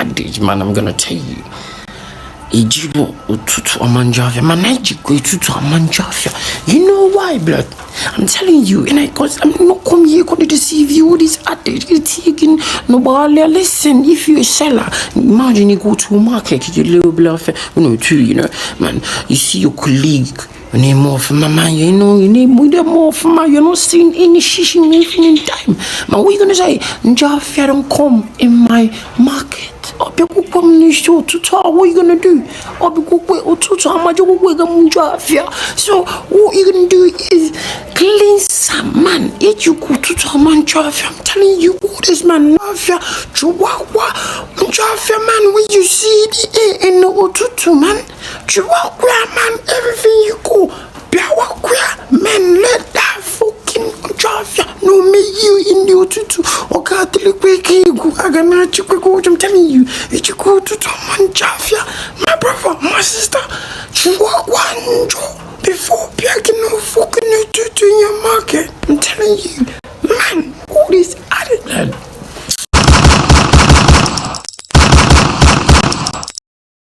adage, man. I'm gonna tell you. Ejero, ututu amanjafia. Man, ejiko ututu amanjafia. You know why, blood? I'm telling you, and because I'm not come here to deceive you. This adage is taking nobody. Listen, if you're a seller, imagine you go to a market, you little bluff, you know, man. You see your colleague. You need more for my man, you know, you need more for my, you're not seeing any shishing anything in time. Man, what are you gonna say? Njafia don't come in my market. What are you gonna do? So what you're gonna do is clean some man. If you go to man Jafia, I'm telling you what this man Jafia, Chihuahua, Jafia man, when you see the air in the ututu man, Chihuahua man, everything you go, Biawa man, let that fucking Jafia no me you in the ututu. I'm telling you, if you go to man Jafia, my brother, my sister, Chihuahua before picking no fucking ututu in your market. I'm telling you.